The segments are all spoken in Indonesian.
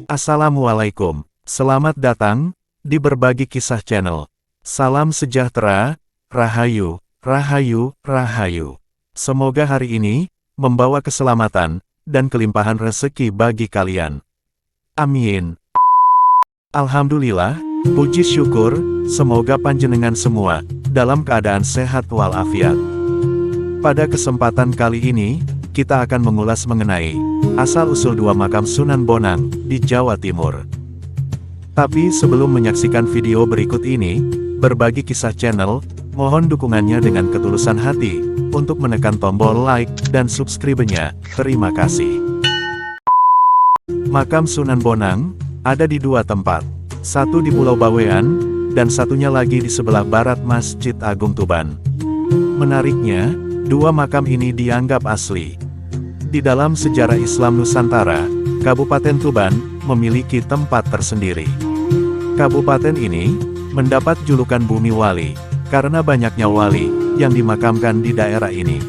Assalamualaikum, selamat datang di Berbagi Kisah Channel. Salam sejahtera, rahayu, rahayu, rahayu. Semoga hari ini membawa keselamatan dan kelimpahan rezeki bagi kalian. Amin. Alhamdulillah, puji syukur, semoga panjenengan semua dalam keadaan sehat walafiat. Pada kesempatan kali ini, kita akan mengulas mengenai asal-usul dua makam Sunan Bonang di Jawa Timur. Tapi sebelum menyaksikan video berikut ini, Berbagi Kisah Channel, mohon dukungannya dengan ketulusan hati, untuk menekan tombol like dan subscribe-nya. Terima kasih. Makam Sunan Bonang ada di dua tempat, satu di Pulau Bawean, dan satunya lagi di sebelah barat Masjid Agung Tuban. Menariknya, dua makam ini dianggap asli. Di dalam sejarah Islam Nusantara, Kabupaten Tuban memiliki tempat tersendiri. Kabupaten ini mendapat julukan Bumi Wali, karena banyaknya wali yang dimakamkan di daerah ini.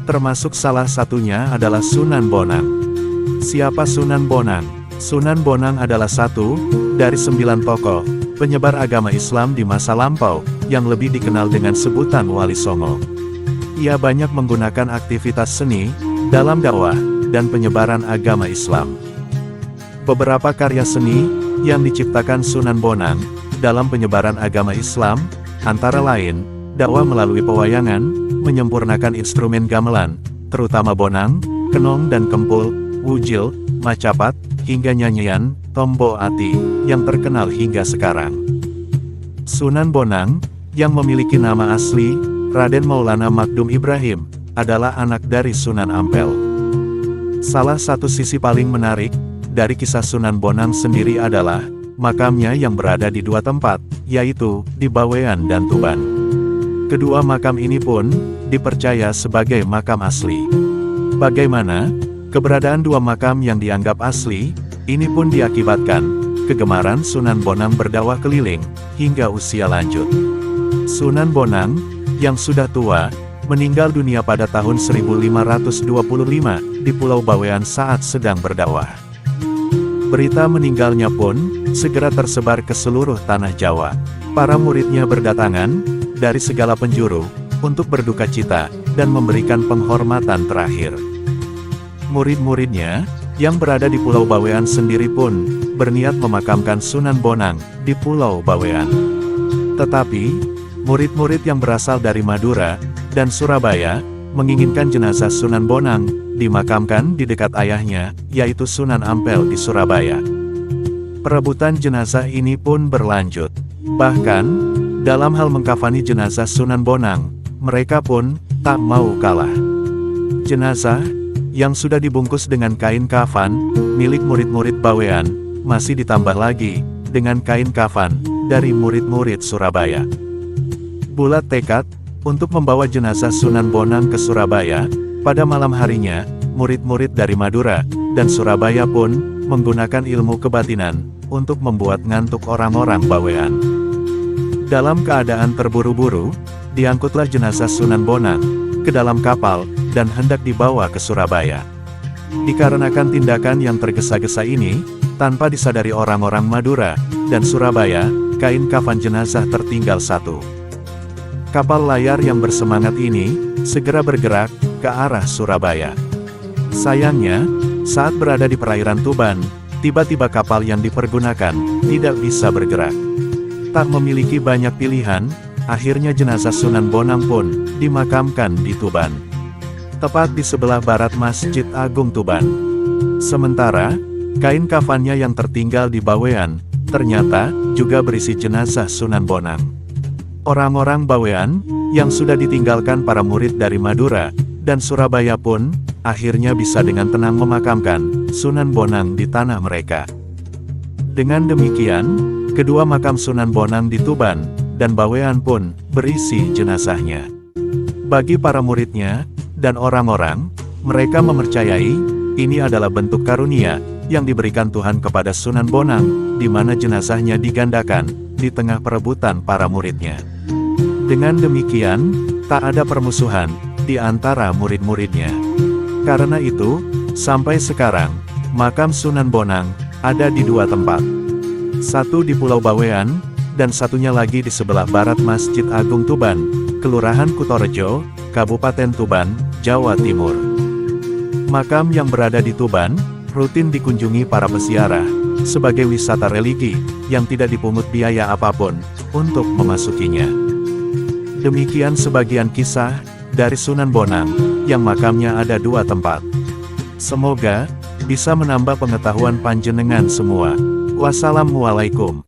Termasuk salah satunya adalah Sunan Bonang. Siapa Sunan Bonang? Sunan Bonang adalah satu dari 9 tokoh penyebar agama Islam di masa lampau, yang lebih dikenal dengan sebutan Wali Songo. Ia banyak menggunakan aktivitas seni dalam dakwah dan penyebaran agama Islam. Beberapa karya seni yang diciptakan Sunan Bonang dalam penyebaran agama Islam, antara lain, dakwah melalui pewayangan, menyempurnakan instrumen gamelan, terutama bonang, kenong dan kempul, wujil, macapat, hingga nyanyian, tombo ati, yang terkenal hingga sekarang. Sunan Bonang, yang memiliki nama asli, Raden Maulana Magdum Ibrahim, adalah anak dari Sunan Ampel. Salah satu sisi paling menarik dari kisah Sunan Bonang sendiri adalah makamnya yang berada di dua tempat, yaitu di Bawean dan Tuban. Kedua makam ini pun dipercaya sebagai makam asli. Bagaimana keberadaan dua makam yang dianggap asli ini pun diakibatkan kegemaran Sunan Bonang berdakwah keliling hingga usia lanjut. Sunan Bonang yang sudah tua meninggal dunia pada tahun 1525 di Pulau Bawean saat sedang berdakwah. Berita meninggalnya pun segera tersebar ke seluruh tanah Jawa. Para muridnya berdatangan dari segala penjuru untuk berduka cita dan memberikan penghormatan terakhir. Murid-muridnya yang berada di Pulau Bawean sendiri pun berniat memakamkan Sunan Bonang di Pulau Bawean. Tetapi murid-murid yang berasal dari Madura dan Surabaya menginginkan jenazah Sunan Bonang dimakamkan di dekat ayahnya, yaitu Sunan Ampel di Surabaya. Perebutan jenazah ini pun berlanjut. Bahkan, dalam hal mengkafani jenazah Sunan Bonang, mereka pun tak mau kalah. Jenazah yang sudah dibungkus dengan kain kafan milik murid-murid Bawean masih ditambah lagi dengan kain kafan dari murid-murid Surabaya. Bulat tekad untuk membawa jenazah Sunan Bonang ke Surabaya. Pada malam harinya, murid-murid dari Madura dan Surabaya pun menggunakan ilmu kebatinan untuk membuat ngantuk orang-orang Bawean. Dalam keadaan terburu-buru, diangkutlah jenazah Sunan Bonang ke dalam kapal dan hendak dibawa ke Surabaya. Dikarenakan tindakan yang tergesa-gesa ini, tanpa disadari orang-orang Madura dan Surabaya, kain kafan jenazah tertinggal satu. Kapal layar yang bersemangat ini segera bergerak ke arah Surabaya. Sayangnya, saat berada di perairan Tuban, tiba-tiba kapal yang dipergunakan tidak bisa bergerak. Tak memiliki banyak pilihan, akhirnya jenazah Sunan Bonang pun dimakamkan di Tuban, tepat di sebelah barat Masjid Agung Tuban. Sementara, kain kafannya yang tertinggal di Bawean ternyata juga berisi jenazah Sunan Bonang. Orang-orang Bawean yang sudah ditinggalkan para murid dari Madura dan Surabaya pun akhirnya bisa dengan tenang memakamkan Sunan Bonang di tanah mereka. Dengan demikian, kedua makam Sunan Bonang di Tuban dan Bawean pun berisi jenazahnya. Bagi para muridnya dan orang-orang, mereka mempercayai ini adalah bentuk karunia yang diberikan Tuhan kepada Sunan Bonang, di mana jenazahnya digandakan di tengah perebutan para muridnya. Dengan demikian, tak ada permusuhan di antara murid-muridnya. Karena itu, sampai sekarang, makam Sunan Bonang ada di dua tempat. Satu di Pulau Bawean, dan satunya lagi di sebelah barat Masjid Agung Tuban, Kelurahan Kutorejo, Kabupaten Tuban, Jawa Timur. Makam yang berada di Tuban, rutin dikunjungi para peziarah, sebagai wisata religi, yang tidak dipungut biaya apapun, untuk memasukinya. Demikian sebagian kisah, dari Sunan Bonang, yang makamnya ada dua tempat. Semoga, bisa menambah pengetahuan panjenengan semua. Wassalamualaikum.